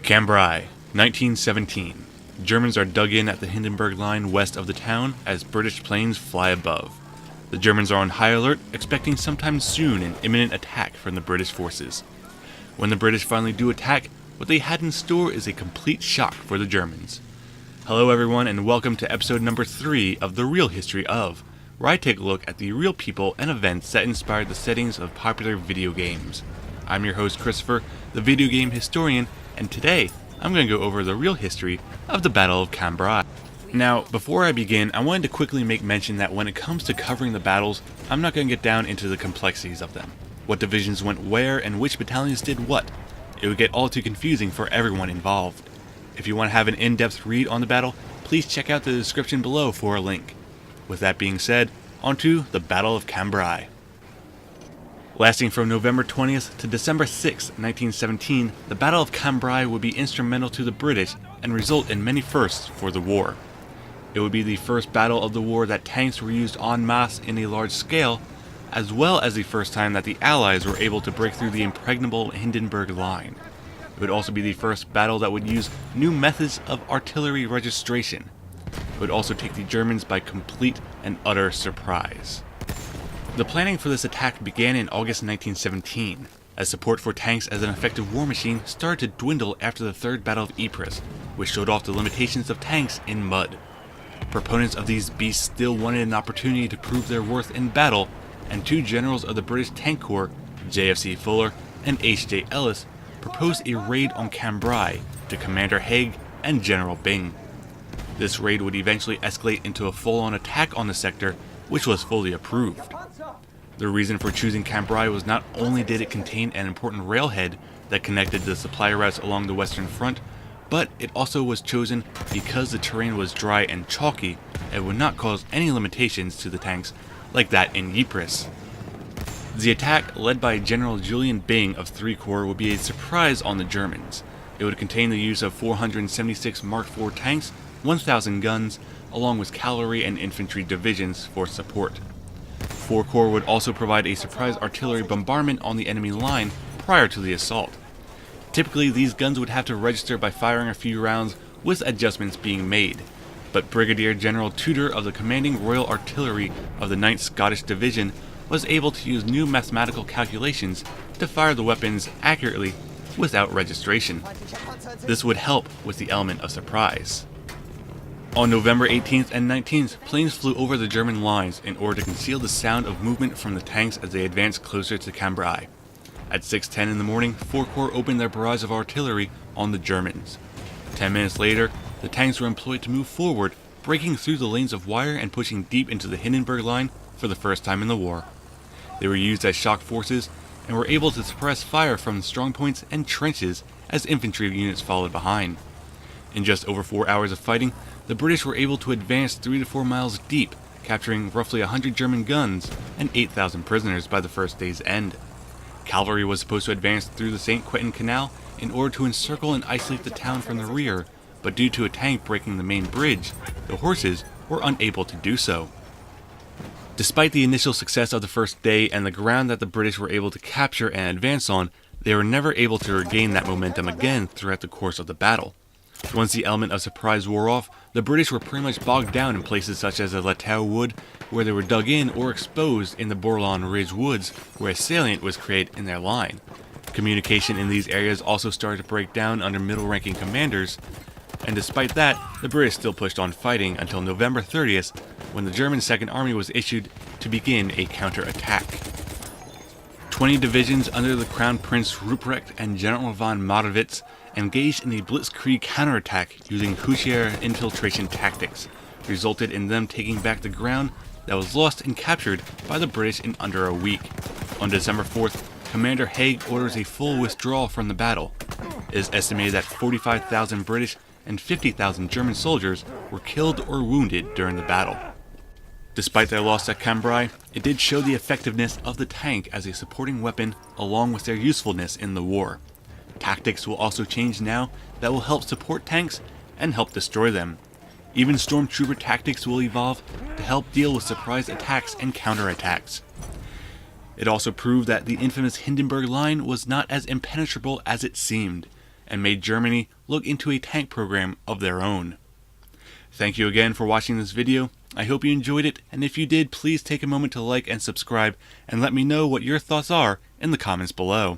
Cambrai, 1917. Germans are dug in at the Hindenburg Line west of the town as British planes fly above. The Germans are on high alert, expecting sometime soon an imminent attack from the British forces. When the British finally do attack, what they had in store is a complete shock for the Germans. Hello everyone and welcome to episode number 3 of The Real History Of, where I take a look at the real people and events that inspired the settings of popular video games. I'm your host Christopher, the video game historian, and today I'm going to go over the real history of the Battle of Cambrai. Now, before I begin, I wanted to quickly make mention that when it comes to covering the battles, I'm not going to get down into the complexities of them. What divisions went where and which battalions did what. It would get all too confusing for everyone involved. If you want to have an in-depth read on the battle, please check out the description below for a link. With that being said, on to the Battle of Cambrai. Lasting from November 20th to December 6, 1917, the Battle of Cambrai would be instrumental to the British and result in many firsts for the war. It would be the first battle of the war that tanks were used en masse in a large scale, as well as the first time that the Allies were able to break through the impregnable Hindenburg Line. It would also be the first battle that would use new methods of artillery registration. It would also take the Germans by complete and utter surprise. The planning for this attack began in August 1917, as support for tanks as an effective war machine started to dwindle after the Third Battle of Ypres, which showed off the limitations of tanks in mud. Proponents of these beasts still wanted an opportunity to prove their worth in battle, and two generals of the British Tank Corps, JFC Fuller and H.J. Ellis, proposed a raid on Cambrai to Commander Haig and General Byng. This raid would eventually escalate into a full-on attack on the sector, which was fully approved. The reason for choosing Cambrai was not only did it contain an important railhead that connected the supply routes along the Western Front, but it also was chosen because the terrain was dry and chalky and would not cause any limitations to the tanks like that in Ypres. The attack, led by General Julian Byng of III Corps, would be a surprise on the Germans. It would contain the use of 476 Mark IV tanks, 1,000 guns, along with cavalry and infantry divisions for support. IV Corps would also provide a surprise artillery bombardment on the enemy line prior to the assault. Typically, these guns would have to register by firing a few rounds, with adjustments being made, but Brigadier General Tudor of the commanding Royal Artillery of the 9th Scottish Division was able to use new mathematical calculations to fire the weapons accurately without registration. This would help with the element of surprise. On November 18th and 19th, planes flew over the German lines in order to conceal the sound of movement from the tanks as they advanced closer to Cambrai. At 6:10 in the morning, IV Corps opened their barrage of artillery on the Germans. 10 minutes later, the tanks were employed to move forward, breaking through the lanes of wire and pushing deep into the Hindenburg Line for the first time in the war. They were used as shock forces and were able to suppress fire from strongpoints and trenches as infantry units followed behind. In just over 4 hours of fighting, the British were able to advance 3 to 4 miles deep, capturing roughly 100 German guns and 8,000 prisoners by the first day's end. Cavalry was supposed to advance through the St. Quentin Canal in order to encircle and isolate the town from the rear, but due to a tank breaking the main bridge, the horses were unable to do so. Despite the initial success of the first day and the ground that the British were able to capture and advance on, they were never able to regain that momentum again throughout the course of the battle. Once the element of surprise wore off, the British were pretty much bogged down in places such as the Latau Wood, where they were dug in, or exposed in the Bourlon Ridge Woods, where a salient was created in their line. Communication in these areas also started to break down under middle-ranking commanders, and despite that, the British still pushed on fighting until November 30th, when the German Second Army was issued to begin a counter-attack. 20 divisions under the Crown Prince Ruprecht and General von Marwitz engaged in a blitzkrieg counterattack using Hussier infiltration tactics, resulted in them taking back the ground that was lost and captured by the British in under a week. On December 4th, Commander Haig orders a full withdrawal from the battle. It is estimated that 45,000 British and 50,000 German soldiers were killed or wounded during the battle. Despite their loss at Cambrai, it did show the effectiveness of the tank as a supporting weapon along with their usefulness in the war. Tactics will also change now that will help support tanks and help destroy them. Even stormtrooper tactics will evolve to help deal with surprise attacks and counterattacks. It also proved that the infamous Hindenburg Line was not as impenetrable as it seemed, and made Germany look into a tank program of their own. Thank you again for watching this video. I hope you enjoyed it, and if you did, please take a moment to like and subscribe, and let me know what your thoughts are in the comments below.